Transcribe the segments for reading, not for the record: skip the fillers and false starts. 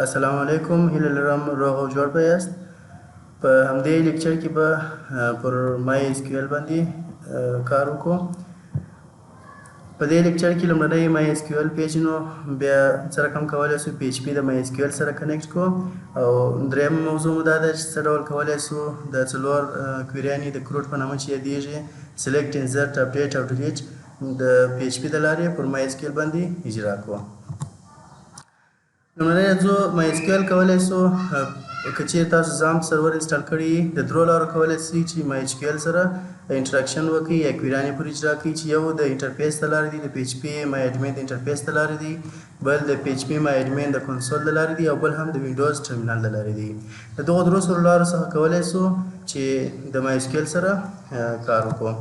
السلام علیکم، هیله لرم روغ او جوړ به یاست. په همدې لیکچر کې به پر مای اس کیو ایل باندې کار وکړو. په دې لیکچر کې لومړنی مای اس کیو ایل پیج نو بیا څه رقم کولی سو پی ایچ پی د مای اس کیو ایل سره کنیکټ کړو، او دریم موضوع مو دا ده چې څه ډول کولی سو د څلور کویریانې د کروټ په نامه چې یادیږي سلیکټ انزرټ اپډیټ او ډیلیټ د پی ایچ پی د لارې پر مای اس کیو ایل باندې اجرا کړو. لومړنی ځو مای اس کیو ایل کولی سو که چیرې تاسو زامپ سرور انسټال کړي د درو لارو کولی سئ چې مای ایچ کیو ایل سره انټراکشن وکړي یا کویریانې پر اجرا کړي، چې یو د انټرفیس د لارې دی، د پی ایچ پی مای اډمین د انټرفیس د لارې دی، بل د پی ایچ پی مای اډمین د کنسول د لارې دی، او بل هم د وینډوز ټرمینل د لارې دی. د دغو درو سرو لارو څخه کولی سو چې د مای ایچ کیو ایل سره کار وکړو.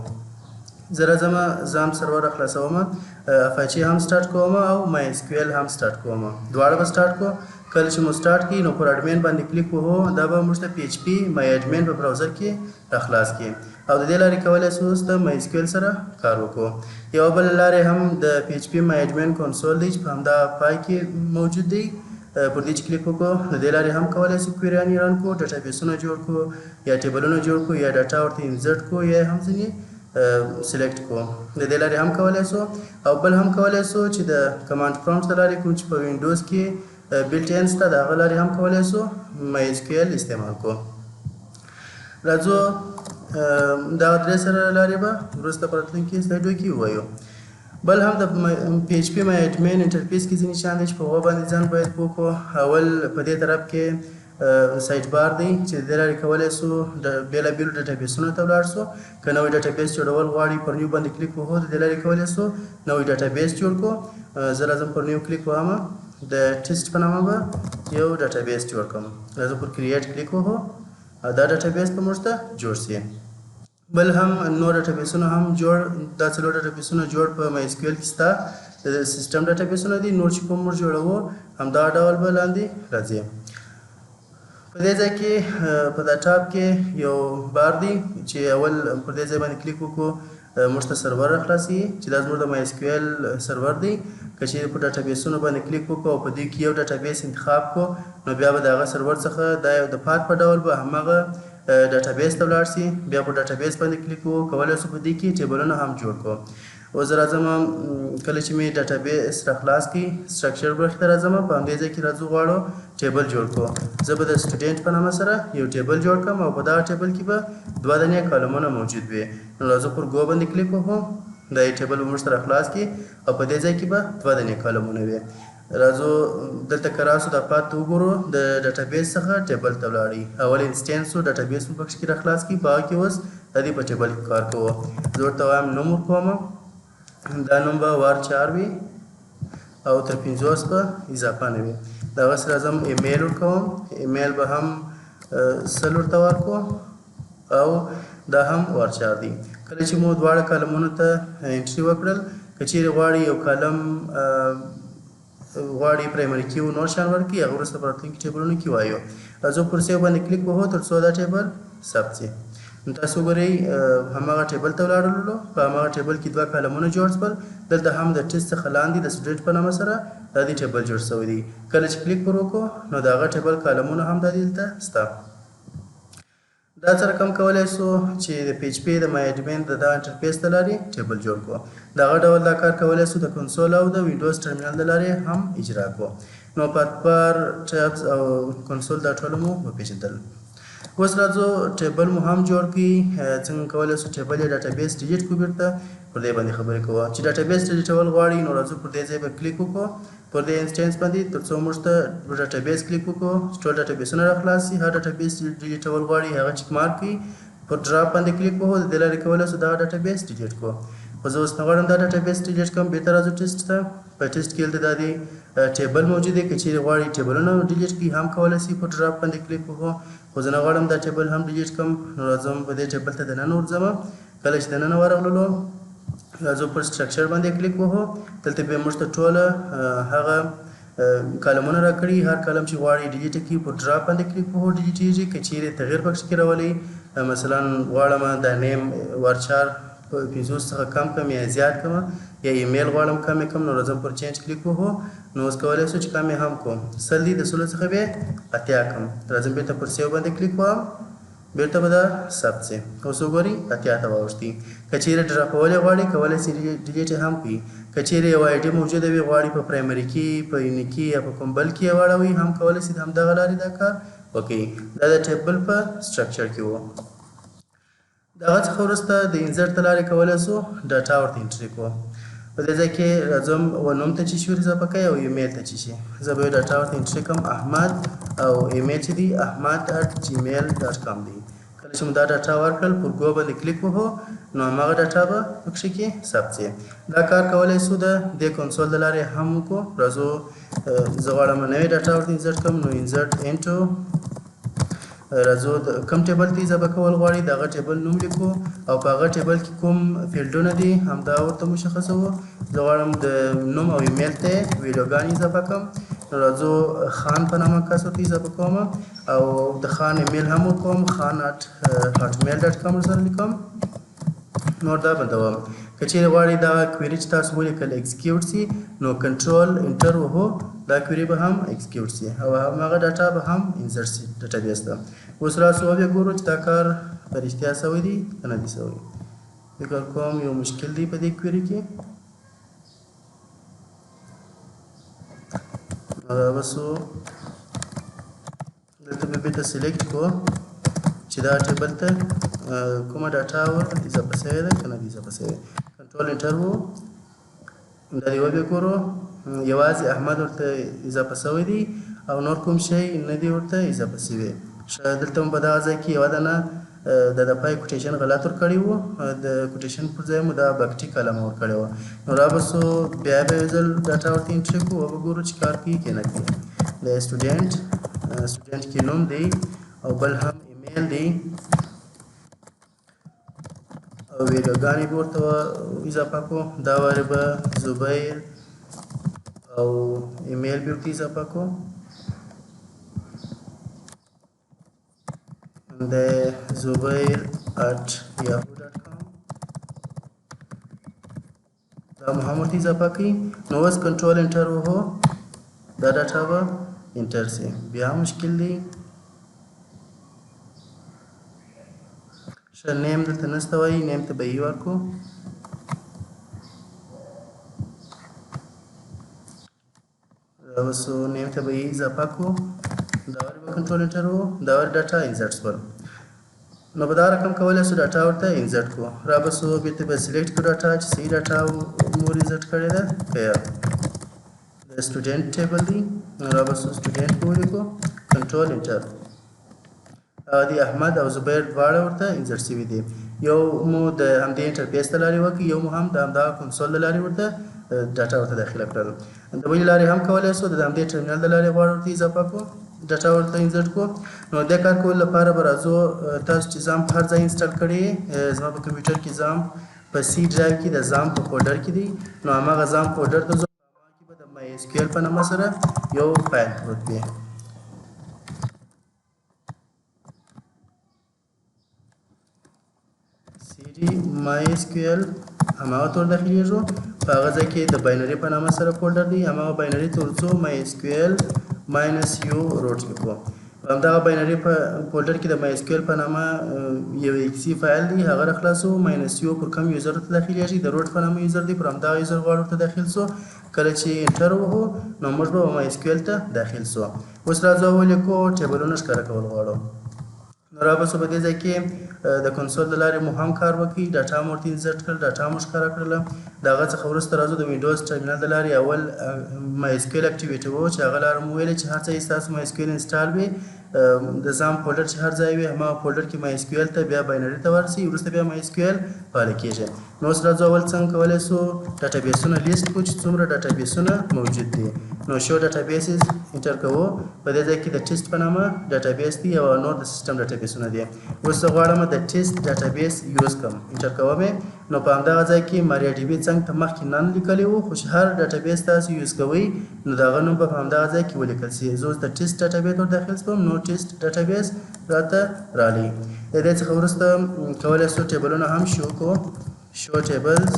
زه راځم زامپ سرور خلاصوم، اپاچي هم سټارټ کوم او مای اس کیو ایل هم سټارټ کوم، دواړه به سټارټ کو. کله چې مو سټارټ کړي نو پر اډمین باندې کلیک وکړو، دا به موږ ته پی ایچ پی مای اډمین په براوزر کې راخلاص کړي، او د دې لارې کولی سو اوس د مای اس کیو ایل سره کار وکړو. یوه بله لارې هم د پی ایچ پی مای اډمین کنسول دی چې په همدا پای کې موجود دی، پر دې چې کلیک وکړو د دې لارې هم کولی سو کویریانې رن کړو، ډاټابیسونه جوړ کړو یا ټیبلونه جوړ کړو یا ډاټا ورته انزرټ کړو یا هم ځینې سلیکټ کو. د دې لارې هم کولی سو، او بل هم کولی سو چې د کمانډ پرومپټ د لارې کوم چې په وینډوز کې بلټ ان شته د هغه لارې هم کولی سو مای اس کیو ایل استعمال کو. راځو دغه درې سره لارې به وروسته په راتلونکي سلایډو کې ووایو. بل هم د پی ایچ پی مای اډمین انټرفیس کې ځینې شیان دي چې په هغو باندې ځان باید پوه کړو. اول په دې طرف کې سایټ بار دی چې د دې لارې کولی سو د بېلابېلو ډاټابیسونو ته ولاړ سو. که نوی ډاټابیس جوړول غواړي پر نیو باندې کلیک وکړو، د دې لارې کولی سو نوی ډاټابیس جوړ کړو. زه راځم پر نیو کلیک وهم، د ټیسټ په نامه به یو ډاټابیس جوړ کړم. راځم پر کریټ کلیک وکړو، دا ډاټابیس به موږ ته جوړ سي. بل هم نور ډاټابیسونه هم جوړ، دا څلور ډاټابیسونه جوړ په مای اس کیو ایل کې ستا د سیسټم ډاټابیسونه دي. نور چې کوم موږ جوړوو همدا ډول به لاندې راځي. په دې ځای کې په دا ټاپ کې یو بار دی چې اول پر دې ځای باندې کلیک وکړو موږ ته سرور راخلاصي، چې دا زموږ د مای اس کیو ایل سرور دی. که چیرې په ډاټابیسونو باندې کلیک وکړو او په دې کې یو ډاټابیس انتخاب کړو، نو بیا به د هغه سرور څخه دا یو د پات په ډول به هماغه ډاټابیس ته ولاړ سي. بیا په ډاټابیس باندې کلیک وکړو، کولی سو په دې کې ټیبلونه هم جوړ کړو. اوس زه راځم کله چې مې ډاټابیس راخلاص کړي سټرکچر برخې ته راځم، په همدې ځای کې راځو غواړو ټیبل جوړ کړو. زه به د سټوډنټ په نامه سره یو ټیبل جوړ کړم، او په دغه ټیبل کې به دوه دانې کالمونه موجود وي. نو راځو پر ګو باندې کلیک وکړو، دا ټیبل به موږ ته راخلاص کړي، او په دې ځای کې به دوه دانې کالمونه وي. راځو دلته که راسو دا پات وګورو، د ډاټابیس څخه ټیبل ته ولاړئ. اول انسټنس و ډاټابیس مو پکښې کې راخلاص کړي، په هغه کې اوس د دې په ټیبل کې کار کوو. زه ورته وایم نوم ورکوم، دا نوم به وار 4 وي او تر 50 به اضافه نه وي. دغسې راځم ایمیل ورکوم، ایمیل به هم 100 ورته ورکړو، او دا هم وار 4 دی. کله چې مو دواړه کالمونو ته انټري وکړل، که چیرې غواړئ یو کالم غواړي پرایمري کی و نور شیان ورکړي، هغه وروسته په راتلونکي ټیبلونو کې وایو. راځو پر سیو باندې کلیک وکړو تر څو دا ټیبل ثبت شي. نو تاسو وګورئ هماغه ټیبل ته ولاړلو، په هماغه ټیبل کې دوه کالمونه جوړ شول. دلته هم د ټیسټ څخه لاندې د سټوډنټ په نامه سره دا دې ټیبل جوړ شوی دی. کله چې کلیک پر وکړو نو د هغه ټیبل کالمونه هم دا دلته شته. دا څه رقم کولی سو چې د پی ایچ پی د مای اډمین د دا انټرفیس د لارې ټیبل جوړ کړو. دغه ډول دا کار کولی سو د کنسول او د وینډوز ټرمینل د لارې هم اجرا کړو. نو پات بار ټیبز او کنسول دا ټول مو وپېژندل. اوس راځو ټیبل مو هم جوړ کړي، څنګه کولی سو ټیبل یا ډاټابیس ډیلیټ کړو. بیرته پر دې باندې خبرې کوو چې ډاټابیس ډیلیټول غواړئ، نو راځو پر دې ځای به کلیک وکړو، پر دې انسټنس باندې تر څو موږ ته ډاټابیس کلیک وکړو، چې ټول ډاټابیسونه راخلاص شي. هر ډاټابیس چې ډیلیټول غواړئ هغه چک مارک کړئ، پر ډراپ باندې کلیک وکړو، د دې لارې کولی سو دغه ډاټابیس ډیلیټ کړو. خو زه اوس نه غواړم دا ډاټابیس ډیلیټ کړم، بېرته راځو ټیسټ ته. په ټیسټ کې دلته دا دی ټیبل موجود دی، که چیرې غواړئ ټیبلونه ډیلیټ کړئ هم کولی سئ، په ډراپ باندې کلیک وکړو. خو زه نه غواړم دا ټیبل هم ډیلیټ کړم، نو راځم په دې ټیبل ته دننه ورځم. کله چې دننه ورغللو راځو پر سټرکچر باندې کلیک وکړو، دلته بیا موږ ته ټوله هغه کالمونه راکړي. هر کالم چې غواړئ ډیلیټ کړئ په ډراپ باندې کلیک وکړو، ډیلیټېږي. که چیرې تغییر پکښې کې راولئ، مثلا غواړم دا نیم وار 4 50 څخه کم کم یا زیات کړم، یا ایمیل غواړم کم یې کړم، نو راځم پر چینج کلیک وکړو، نو اوس کولی شو چې کم یې هم کوم 100 دي د 100 څخه بیا 80 کړم راځم بېرته پر سیو باندې کلیک کوم بیرته به دا ثبت شي اوس وګورئ 80 ته واوښتي که چیرې ډراپولی غواړئ کولی شئ ډیلیټ یې هم کړئ که چیرې یو آی ډي موجوده وي غواړئ په پرایمري کې په یوني کې یا په کوم بل کې یې واړوئ هم کولی شئ د همدغه لارې دا کار وکړئ دا د ټیبل په سټرکچر کې و دغه څخه وروسته د انزرټ د لارې کولی شو ډاټا ورته انټري کړو په دې ځای کې راځم و نوم ته چې شي ور اضافه کوئ او ایمیل ته چې شي زه به یو ډاټا ورته انټري کړم احمد او ایمیل چې دی ahmad@gmail.com دی کله چې مو دا ډاټا ورکړل پر ګو باندې کلیک وکړو نو هماغه ډاټا به پکښې کې ثبت شي دا کار کولی شو د دې کنسول د لارې هم وکړو راځو زه غواړم نوې ډاټا ورته انزرټ کړم نو انزرټ انټو راځو کوم ټیبل ته اضافه کول غواړئ د هغه ټیبل نوم لیکو او په هغه ټیبل کې کوم فیلډونه دي همدا ورته مشخصوو زه غواړم د نوم او ایمیل ته ویډیوګانې اضافه کړم نو راځو خان په نامه کس ورته اضافه کوم او د خان ایمیل هم ورکوم khan@hotmail.com ورسره لیکم نور دا بندوم که چیرې غواړئ دا کویري چې تاسو ولیکل اکزیکیوټ سي نو کنټرول انټر وهو دا کویري به هم اکزیکیوټ سي او هماغه ډاټا به هم انزرټ سي ډاټابیس ته اوس راسو بیا ګورو چې دا کار په رښتیا سوی دی که نه دی سوی فکر کوم یو مشکل دی په دې کویري کې بسو دلته به بیرته سلیکټ کړو چې دا ټیبل ته کومه ډاټا ور اضافه شوې ده که نه ده اضافه شوې کنټرول انټر وو دا دې وبیا ګورو یوازې احمد ورته اضافه شوی دی او نور کوم شی نه دی ورته اضافه شوی دلته هم په دغه ځای کې یوه دانه د پای کوټیشن غلط ورکړی و د کوټیشن پر ځای مو دا بکټي کلمه ورکړې وه نو رابسو بیا به یو ځل ډاټا ورته انټري کړو وګورو چې کار کوي که نه کوي د سټوډنټ کې نوم دی او بل هم ایمیل دی او ویډیوګانې به ورته اضافه کړو دا وارې به زبیر او ایمیل به ورته اضافه کړو د zubair@yahoo.com دا مو هم ورته اضافه کړئ نو اوس کنټرول انټر وهو دا ډاټا به انټر سي بیا مشکل دی ښه نیم دلته نشته وایي نیم ته به یې ورکړو اوس نیم ته به یې اضافه کړو دا ور به کنټرول انټر وو دا ور ډاټا انزرټ شول نو په دا رقم کولی شو ډاټا ورته انزرټ کړو را به سو بیرته به سلیکټ کړو ډاټا چې صحیح ډاټا مو انزرټ کړې ده که یا د سټوډنټ ټیبل دی را به سو سټوډنټ به ولیکو کنټرول انټر د احمد او زبیر دواړه ورته انزرټ شوي دي یو مو د همدې انټرفیس د لارې وکړي یو مو هم د همدغه کنسول د لارې ورته ډاټا ورته داخله کړل د بلې لارې هم کولی شو د همدې ټرمینل د لارې غواړو ورته اضافه کړو ډاټا ورته انزرټ کړو نو د کار کولو لپاره به راځو تاسو چې زام په هر ځای انسټال کړی زما په کمپیوټر کې زام په سی ډرایو کې د زام په فولډر کې دی نو هماغه زام فولډر ته ځو هغه کې به د مای اس کیو ایل په نامه سره یو فایل پروت وي cd mysql هماغه تور داخلیږو په هغه ځای کې د باینري په نامه سره فولډر دی هماغه باینري ته ورځو mysql -u روټ لیکو همدغه باینري په فولډر کې د mysql په نامه یو اکسي فایل دی هغه راخلاصو -u پر کوم یوزر ته داخلیږي د روټ په نامه یوزر دی پر همدغه یوزر غواړو ته داخل سو کله چې انټر وهو نو موږ به mysql ته داخل سو اوس راځو ولیکو ټیبلونه ښکاره کول غواړو نو را به سو په دې ځای کې د کنسول د لارې مو هم کار وکړي ډاټا مو ورته انزرټ کړل ډاټا مو ښکاره کړله د هغه څخه وروسته راځو د وینډوز ټرمینل د لارې اول mysql اکټیویټ وو چې هغه لاره مو ویلې چې هر ځای ستاسو mysql انسټال وي د زام فولډر چې هر ځای وي هماغه فولډر کې mysql ته بیا باینري ته ورسي وروسته بیا mysql فعاله کېږي نو اوس راځو اول څنګه کولی شو ډاټابیسونه لیست کړو چې څومره ډاټابیسونه موجود دي نو شو ډاټابیسز انټر کوو په دې ځای کې د ټیسټ په نامه ډاټابیس دی او نور د سیسټم ډاټابیسونه دي اوس زه غواړم د ټیسټ ډاټابیس یوز کړم انټر کوم نو په همدغه ځای کې ماریا ډي بي څنګه ته مخکې نن لیکلی وو خو چې هر ډاټابیس تاسو یوز کوئ نو د هغه نوم به په همدغه ځای کې ولیکل سي زه اوس د ټیسټ ډاټابیس ور داخل شوم نو ټیسټ ډاټابیس راته راغلی د دې څخه وروسته کولی شو ټیبلونه هم شو کو شو ټیبلز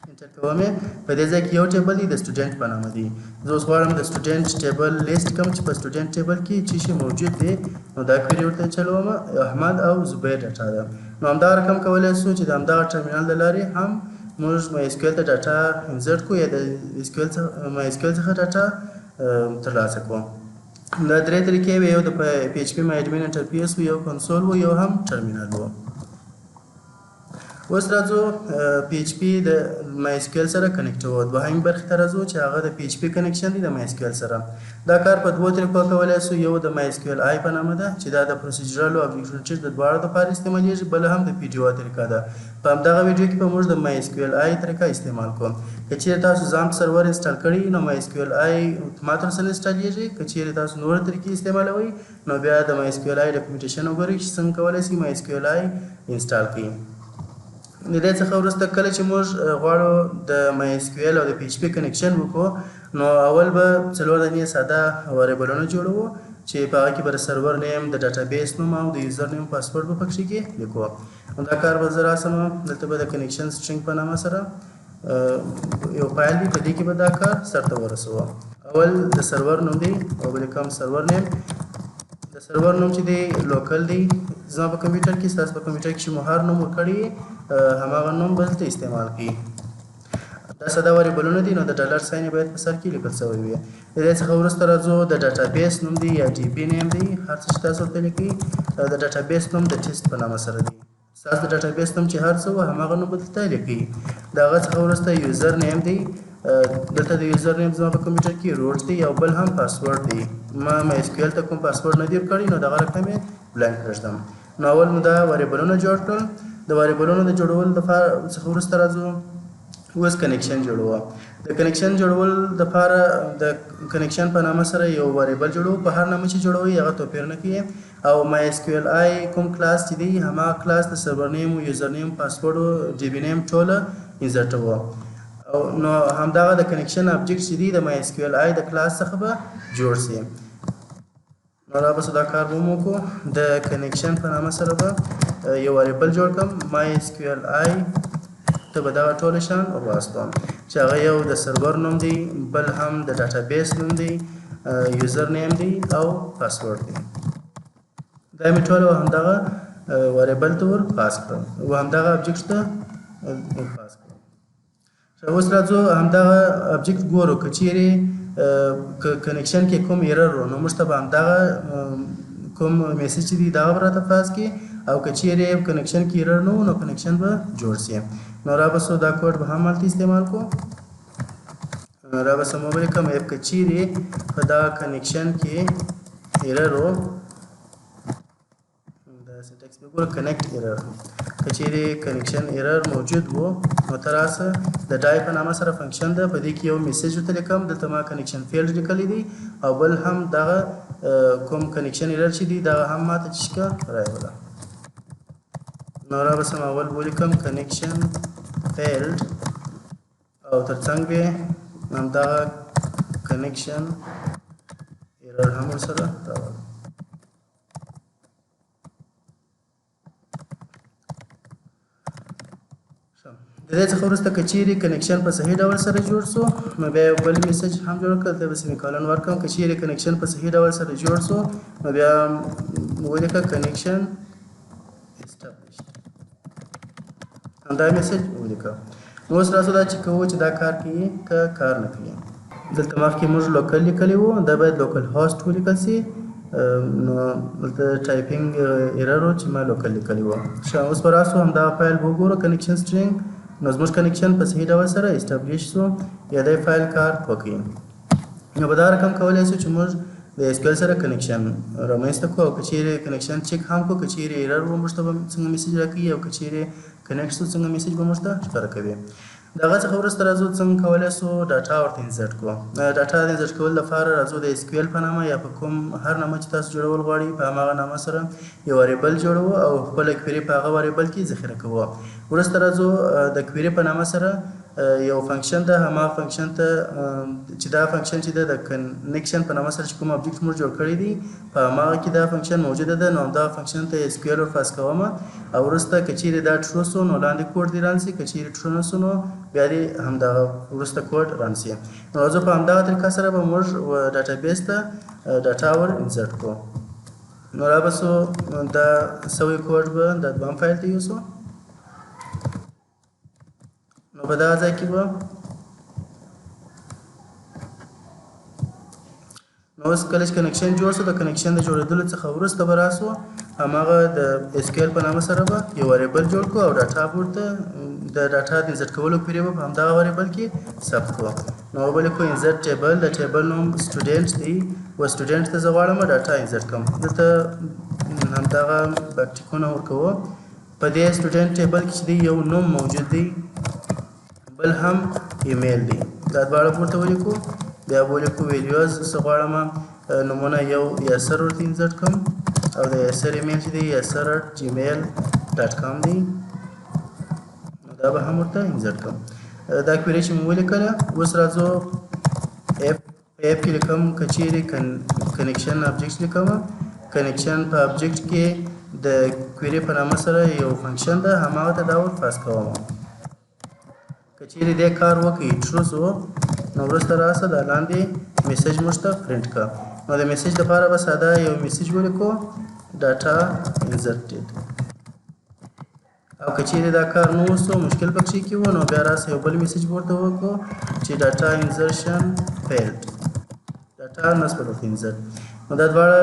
انټر کوم په دې ځای کې یو ټیبل دی د سټوډنټ په نامه دی. زه اوس غواړم د سټوډنټ ټیبل لیست کوم چې په سټوډنټ ټیبل کې چې شی موجود دی نو دا کویری ورته چلوم احمد او زبیر ډاټا ده. نو همدا رقم کولی شو چې د همدغه ټرمینل د لارې هم موږ مای اس کیو ته ډاټا انسرټ کړو یا د مای اس کیو څخه ډاټا ترلاسه کړو. دا درې طریقې وې، یو د پی ایچ پی مای ایډمین انټرفیس و، یو کنسول و، یو هم ټرمینل و. اوس راځو پی ایچ پی د مای اس کیو سره کنیکټ وو. دوهمې برخې ته راځو چې هغه د پی ایچ پی کنیکشن دی د مای اس کیو سره. دا کار په دوو طریقو کولی شو. یو د مای اس کیو آی په نامه ده چې دا د پروسیجرل او ابجیکټ اورینټډ د دواړو لپاره استعمالیږي، بل هم د پی ډي او طریقه ده. په همدغه ویډیو کې به موږ د مای اس کیو آی طریقه استعمال کوو. که چیرې تاسو زامپ سرور انسټال کړی نو مای اس کیو آی اتومات سره انسټالیږي. که چیرې تاسو نور طریقې استعمالوئ نو بیا د مای اس کیو آی ډاکومنټیشن وګورئ چې څنګه کولی شئ مای اس کیو آی انسټال کړئ. د دې څخه وروسته کله چې موږ غواړو د مای اس کیو او د پی ایچ پی کنیکشن وکړو نو اول به څلور دانې ساده وریبلونه جوړو چې په هغه کې به د سرور نیم، د ډاټابیس نوم او د یوزر نیم پاسورډ به پکښې کې لیکو. دا کار به زه راسم. دلته به د کنیکشن سټرینګ په نامه سره یو فایل دی، په دې کې به دا کار سرته ورسوو. اول د سرور نوم دی او بل کوم سرور نیم. د سرور نوم چې دی لوکل دی زما په کمپیوټر کې، ستاسو په کمپیوټر کې چې مو هر نوم ورکړي هماغه نوم به دلته استعمال کړي. دا ساده وریبلونه دي نو د ډالر ساین باید په سر کې لیکل شوی وي. د دې څخه وروسته راځو د ډاټابیس نوم دی یا ډي بي نیم دی، هر څه چې تاسو ورته لیکئ. د ډاټابیس نوم د ټیسټ په نامه سره دی. ستاسو د ډاټابیس نوم چې هر څه وو هماغه نوم به دلته لیکئ. د هغه څخه وروسته یوزر نیم دی. دلته د یوزر نیم زما په کمپیوټر کې روټ دی او بل هم پاسورډ دی. ما مای اس کیو ته کوم پاسورډ نه دی ورکړی نو دغه رقم یې بلانک پرېږدم. نو اول مو دا وریبلونه جوړ کړل. د وریبلونو د جوړولو څخه وروسته راځو اوس کنیکشن جوړوو. د کنیکشن جوړولو دپاره د کنیکشن په نامه سره یو وریبل جوړوو. په هر نامه چې جوړوئ هغه توپیر نه کوي. او مای اس کیو آی کوم کلاس چې دی هماغه کلاس د سرور نیم، یوزر نیم، پاسورډ او ډي بي نیم ټوله انسرټوو. او نو همدغه د کنیکشن ابجیکټ چې دی د مای اس کیو آی د کلاس څخه به جوړ شي. نو را بس دا کار به مو وکړو. د کنیکشن په نامه سره به یو وریبل جوړ کړم مای اس کیو آی ته به دغه ټوله شیان ورواستوم چې هغه یو د سرور نوم دی، بل هم د ډاټابیس نوم دی، یوزر نیم دی او پاسورډ دی. دا مې ټوله همدغه وریبل ته ور پاس کړم او همدغه ابجیکټ ته پاس کړم. اوس راځو همدغه ابجیکټ ګورو. که چیرې کنیکشن کې کوم ایرر و نو موږ ته به همدغه کوم میسج چې دی دغه به راته پاس کړي، او که چیرې کنیکشن کې ایرر نه و نو کنیکشن به جوړ شي. نو را بسو دا کوډ به هم هلته استعمال کو. را بسو موبایل کوم اپ که چیرې په دا کنیکشن کې ایرر و دا سینټیکس به ګوره کنیکټ ایرر. که چیرې کنیکشن ایرر موجود و نو ته راسه د ډای په نامه سره فنکشن ده، په دې کې یو میسج ورته لیکم. دلته ما کنیکشن فیلډ لیکلی دی او بل هم دغه کوم کنیکشن ایرر چې دی دغه هم ماته چشکه رایوله. نو را بسم اول ولیکم کنیکشن فیلډ او ترڅنګ به همدغه کنیکشن ایرر هم ورسره راولم. د دې څخه وروسته که چیرې کنیکشن په صحیح ډول سره جوړ شو نو بیا یو بل میسج هم جوړ کړه. دلته به سیمیکالن ورکړم. که چیرې کنیکشن په صحیح ډول سره جوړ شو نو بیا ولیکه کنیکشن اسټابلیشډ. همدا میسج ولیکه. نو اوس راځو دا چې کوو چې دا کار کوي که کار نه کوي. دلته مخکې موږ لوکل لیکلی وو، دا باید لوکل هاست ولیکل سي. نو دلته ټایپینګ ایرر و چې ما لوکل لیکلی وو. ښه اوس به راسو همدغه فایل به وګورو کنیکشن سټرینګ. نو زموږ کنیکشن په صحیح ډول سره اسټابلیش شو یا دی فایل کار وکړي. نو په دا رقم کولی شو چې موږ د اس کیو سره کنیکشن رامنځته کړو. او که چیرې کنیکشن چک هم کړو، که چیرې ایرر و موږ ته به څنګه میسج راکوي، او که چیرې کنیکټ شو څنګه میسج به موږ ته ښکاره کوي. د هغه څخه وروسته راځو څنګه کولی شو ډاټا ورته انسرټ کړو. ډاټا د انسرټ کولو لپاره راځو د اس کیو په نامه یا په کوم هر نامه چې تاسو جوړول غواړئ په هماغه نامه سره یو وریبل جوړوو او خپله کویري په هغه وریبل کې ذخیره کوو. وروسته راځو د کویري په نامه سره یو فنکشن ده، هماغه فنکشن ته چې دا فنکشن چې ده د کنیکشن په نامه سره چې کوم ابجکټ موږ جوړ کړی دی په هماغه کې دا فنکشن موجوده ده. نو همدغه فنکشن ته اس کیو ال ور پاس کومه او وروسته که چیرې دا ټرو سو نو لاندې کوډ دې رن سي، که چیرې ټرو نه سو نو بیا دې همدغه وروسته کوډ رن سي. نو راځو په همدغه طریقه سره به موږ ډاټابیس ته ډاټا ور انسرټ کړو. نو را به سو دا سوی کوډ به د دویم فایل ته یوسو. نو په دغه ځای کې به نو اوس کله چې کنیکشن جوړ شو د کنیکشن د جوړېدلو څخه وروسته به راسو هماغه د اس کیو ال په نامه سره به یو وریبل جوړ کړو او ډاټا ورته د ډاټا د انسرټ کولو کویري به په همدغه وریبل کې ثبت کړو. نو به لیکو انسرټ ټیبل، د ټیبل نوم سټوډنټ دی و سټوډنټ ته زه غواړم ډاټا انسرټ کړم. دلته همدغه ټیکونه ورکوو. په دې سټوډنټ ټیبل کې چې دی یو نوم موجود دی بل هم ایمیل دی، دا دواړه پورته ولیکو. بیا به ولیکو ویلیوز زه غواړم نومونه یو یاسر ورته انسرټ کړم او د یاسر ایمیل چې دی yasser@gmail.com دی، نو دا به هم ورته انسرټ کړم. دا کویري چې مو ولیکله. اوس راځو اف کې لیکم که چیرې کنیکشن ابجکټ لیکم. کنیکشن په ابجکټ کې د کویري په نامه سره یو فنکشن ده، هماغه ته دا ور پاس کوم. که چیرې دې کار وکړي ټرو سو نو وروسته راسه دا لاندې میسج موږ ته پرنټ کړه. نو د میسج لپاره به ساده یو میسج ولیکو ډاټا انسرټډ. او که چیرې دا کار نه وسو مشکل پکې کې و نو بیا راسه یو بل میسج ورته وکړو چې ډاټا انسرشن فیلډ، ډاټا نسبت ورته انسرټ. نو دا دواړه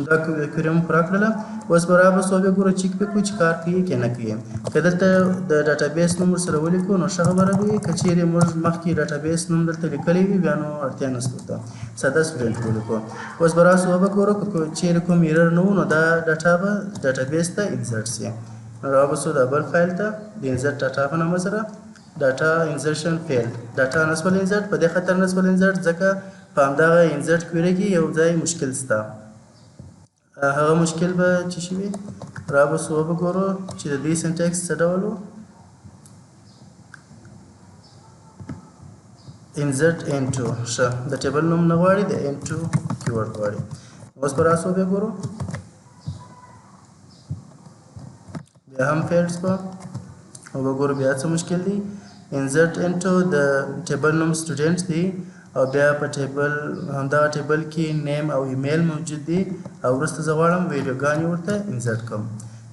دا کویري مو پوره کړله. اوس به رابسو بیا ګورو چیک به کوو چې کار کوي که نه کوي. که دلته د ډاټابیس نوم ورسره ولیکو نو ښه خبره به وي. که چیرې موږ مخکې ډاټابیس نوم دلته لیکلی وي بیا نو اړتیا نشته ورته، ساده سټوډنټ ولیکو. اوس به راسو وبه ګورو که چیرې کوم ایرر نه و نو دا ډاټا به ډاټابیس ته انسرټ سي. نو رابسو دا بل فایل ته د انسرټ ډاټا په نامه سره ډاټا انسرشن فیلډ، ډاټا نسبل انسرټ. په دې خاطر نسبل انسرټ ځکه په همدغه انسرټ کویري کې یو ځای مشکل شته. هغه مشکل به چې شي وي رابسو وبه ګورو چې د دې سنټیکس څه ډول و. انسرټ انټو، ښه د ټیبل نوم نه غواړي، د انټو کیورډ غواړي. اوس به راسو بیا ګورو بیا هم فیلډز به وبه ګورو بیا څه مشکل دی. انسرټ انټو د ټیبل نوم سټوډنټ دی او بیا په ټیبل همدغه ټیبل کې نیم او ایمیل موجود دی او وروسته زه غواړم ویډیوګانې ورته انسرټ کړم.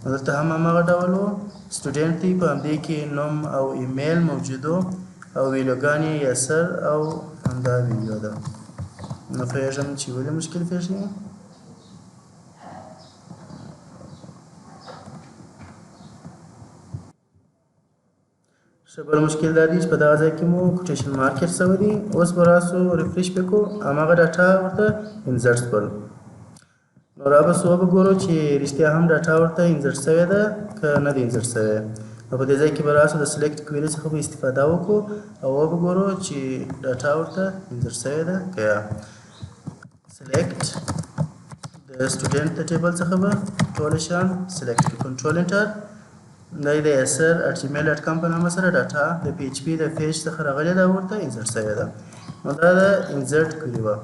نو دلته هم هماغه ډول و سټوډنټ دی، په همدې کې نوم او ایمیل موجود و او ویډیوګانې یاسر او همدا ویډیو ده. نه پوهېږم چې ولې مشکل پېښ شي. ښه بل مشکل دا دی چې په دغه ځای کې مو کوټیشن مارکېټ شوی دی. اوس به راسو ریفریش پې کړو هماغه ډاټا ورته انسرټ شول. نو رابسو وبه ګورو چې رښتیا هم ډاټا ورته انسرټ شوې ده که نه ده انسرټ شوې. نو په دې ځای کې به راسو د سلیکټ کویري څخه به استفاده وکړو او وبه ګورو چې ډاټا ورته انسرټ شوې ده که یا. سلیکټ د سټوډنټ د ټیبل څخه به ټوله شیان سلیکټ کړو، کنټرول انټر. دا د yasser@gmail.com په نامه سره ډاټا د پی ایچ پي د پیج څخه راغلې ده ورته انسرټ شوې ده. نو دا د انسرټ کویري وه.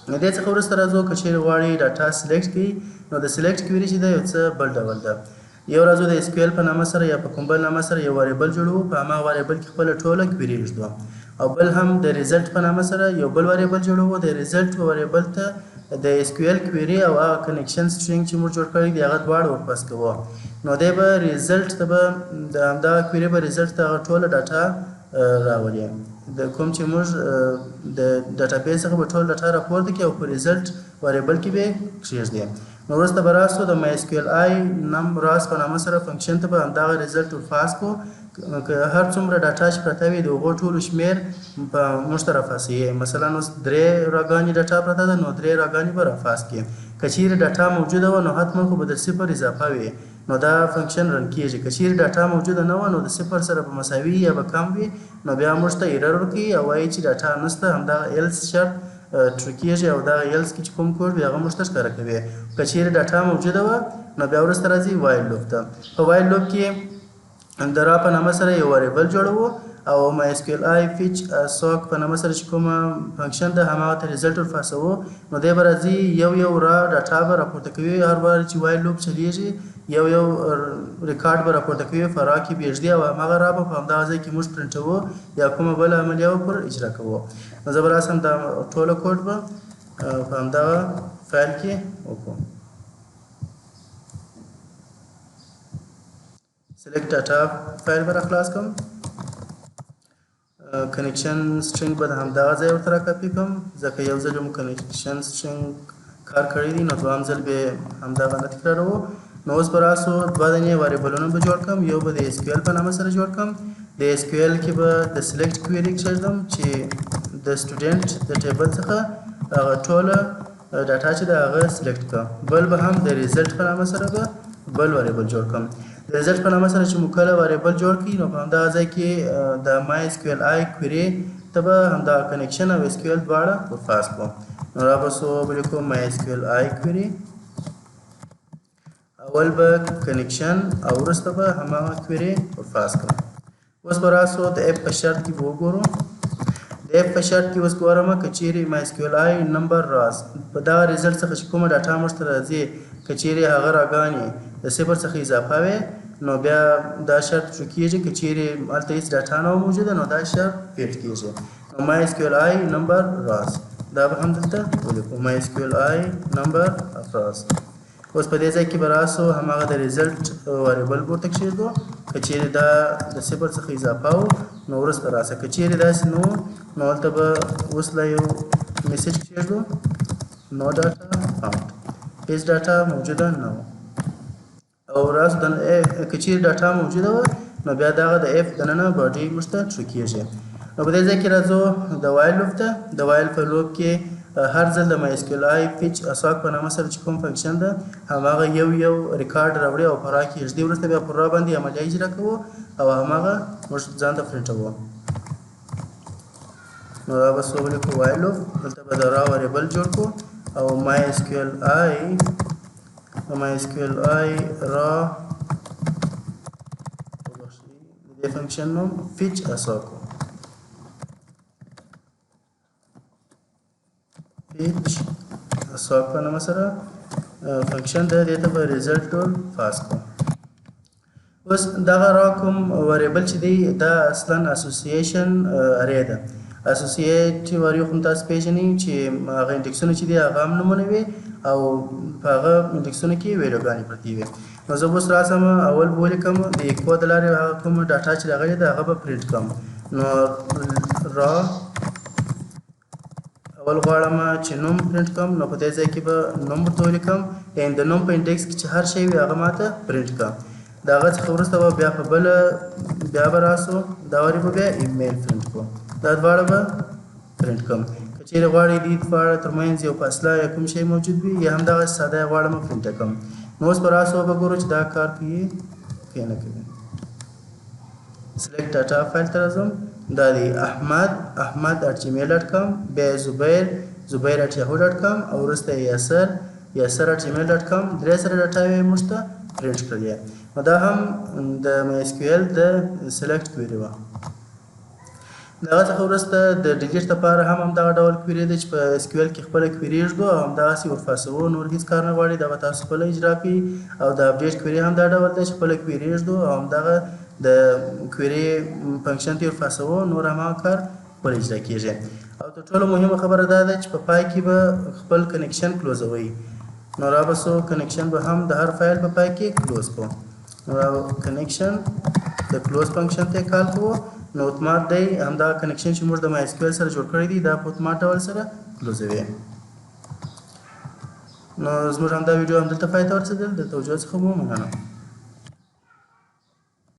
نو دې څخه وروسته راځو که چیرې غواړئ ډاټا سلیکټ کړئ نو د سلیکټ کویري چې ده یو څه بل ډول ده. یو راځو د اس کیو ال په نامه سره یا په کوم بل نامه سره یو وریبل جوړوو، په هماغه وریبل کې خپله ټوله کویري ږدو. او بل هم د ریزلټ په نامه سره یو بل وریبل جوړوو، د ریزلټ وریبل ته د اس کیو ال کویري او هغه کنیکشن سټرینګ چې موږ جوړ کړی دی هغه دواړه ورپاس کوو. نو دی به ریزلټ ته به د همدغه کویري به ریزلټ ته هغه ټوله ډاټا راولي. د کوم چې موږ د ډاټابیس څخه به ټول ډاټا راپورته کړي او په ریزلټ وریبل کې به یې کښېږدي. نو وروسته به راسو د مای اس کیو ال آی نم راس په نامه سره فنکشن ته به همدغه ریزلټ ورپاس کړو. که هر څومره ډاټا چې پرته وي د هغو ټولو شمېر په موږ ته راپاسوي. مثلا اوس 3 راګانې ډاټا پرته ده نو 3 راګانې به راپاس کړي. که چیرې ډاټا موجوده وه نو حتما خو به د 0 اضافه وي نو دا فنکشن رن کیږي. که چیرې ډاټا موجوده نه وه نو د 0 سره به مساوي یا به کم وي نو بیا موږ ته ایرر ورکوي او وایي چې ډاټا نشته. همدغه ایلس شرط ټرو کیږي او دغه ایلس کې چې کوم کوډ وي هغه موږ ته ښکاره کوي. که چیرې ډاټا موجوده وه نو بیا وروسته راځي وایل لوپ ته. په وایل لوپ کې د را په نامه سره یو وریبل جوړوو او MySQLi fetch sock په نامه سره چې کومه فنکشن ده هماغه ته ریزلټ ورپاسوو نو دی به راځي یو را ډاټا به راپورته کوي هر وار چې وایل لوپ چلیږي یو ریکارډ به راپورته کوي فرا کې بېږدي او هماغه را به په همدغه ځای کې موږ پرنټوو یا کومه بله عملیه به پر اجرا کوو نو زه به راسم دا ټوله کوډ به په همدغه فایل کې وکړو select data فایل به راخلاص کړم کنیکشن سټرینګ به د همدغه ځای ورته راکاپي کړم ځکه یو ځل مو کنیکشن سټرینګ کار کړی دی نو دوهم ځل به همدغه نه تکراروو نو اوس به راسو دوه دانې وریبلونه به جوړ کړم یو به د SQL په نامه سره جوړ کړم د SQL کې به د سلیکټ کویري کښږدم چې د سټوډنټ د ټیبل څخه هغه ټوله ډاټا چې د هغه سلیکټ کړم بل به هم د ریزلټ په نامه سره به بل وریبل جوړ کړم د ریزلټ په نامه سره چې مو کله وریبل جوړ کړي نو په همدغه ځای کې د MySQLi کویري ته به همدغه کنیکشن او SQL دواړه ورپاس کړو نو را به سو به لیکو MySQLi کویري اول به کنیکشن او وروسته به هماغه کویري ورپاس کړم اوس به راسو د اف په شرط کې به وګورو د اف په شرط کې اوس ګورم که چیرې MySQLi نمبر راز په دغه ریزلټ څخه چې کومه ډاټا موږ ته راځي که چیرې هغه راګانې د صفر څخه اضافه وي نو بیا دا شرط شو کېږي که چیرې هلته هېڅ ډاټا نه موجوده نو دا شرط فیل کېږي نو MySQLi نمبر راز دا به هم دلته ولیکو MySQLi نمبر راز اوس په دې ځای کې به راسو هماغه د ریزلټ وریبل ورته کښېږدو که چیرې دا د صفر څخه اضافه و نو وروسته راسه که چیرې داسې نه و نو هلته به اوس لا یو میسج کښېږدو نو ډاټا فاوند هېڅ ډاټا موجوده نه و او راسو که چیرې ډاټا موجوده وه نو بیا دغه د اف دننه باډي موږ ته ټرو کېږي نو په دې ځای کې راځو د وایل لوپ ته د وایل په لوپ کې هر ځل د MySQLi fetch sock په نامه سره چې کوم فنکشن ده هماغه یو ریکارډ راوړي او فرا کې ږدي وروسته بیا پر را باندې عملیه اجرا کوو او هماغه موږ ځان ته پرنټوو نو دا به څه ولیکو وایل لوپ دلته به د را وریبل جوړ کړو او MySQLi را د فنکشن نوم fetch sock fetch sock په نامه سره فنکشن ده دې ته به ریزلټ ډول پاس کړو اوس دغه را کوم وریبل چې دی دا اصلا اسوسییشن ارې ده اسوسییټیو ارې خو تاسو پیژنئ چې هغه انډکسونه چې دي هغه هم نومونه وي او په هغه انډکسونو کې ویډیوګانې پرتې وي نو زه به اوس راسم اول به ولیکم د ایکو د لارې هغه کوم ډاټا چې راغلې ده هغه به پرنټ کړم نو را اول غواړم چې نوم پرنټ کړم نو په دې ځای کې به نوم ورته ولیکم یعنې د نوم په انډکس کې چې هر شی وي هغه ماته پرنټ کړه د هغه څخه وروسته به بیا په بله بیا به راسو دا وارې به بیا ایمیل پرنټ کړو دا دواړه به پرنټ کړم که چیرې غواړئ دې دواړه ترمنځ یو فاصله یا کوم شی موجود وي یا همدغه ساده یې غواړم پرنټ کړم نو اوس به راسو به ګورو چې دا کار کوي که نه کوي سلیکټ ډاټا فایل ته راځم دا دی ahmad@gmail.com بیا zubair@yahoo.com او وروسته yasser@gmail.com درې سره ډاټاوې موږ ته پرنټ کړلې نو دا هم د MySQL د سلیکټ کویري وه د هغه څخه وروسته د ډیلیټ لپاره هم همدغه ډول کویري دی چې په SQL کې خپله کویري ږدو او همدغسې ورپاسوو نور هېڅ کار نه غواړي دا به تاسو خپله اجرا کړئ او د اپډیټ کویري هم دا ډول دی چې خپله کویري ږدو او همدغه د کویري فنکشن ته ورپاسوو نور هماغه کار خپل اجرا کېږي او تر ټولو مهمه خبره دا ده چې په پای کې به خپل کنیکشن کلوزوئ نو را به څو کنیکشن به هم د هر فایل په پای کې کلوز کړو نو را کنیکشن د کلوز فنکشن ته کال کوو نو اتومات دی همدا کنیکشن چې موږ د MySQL سره جوړ کړی دی دا په اتومات ډول سره کلوزوي نو زموږ همدا ویډیو همدلته پای ته ورسېدل د توجه څخه مو مننه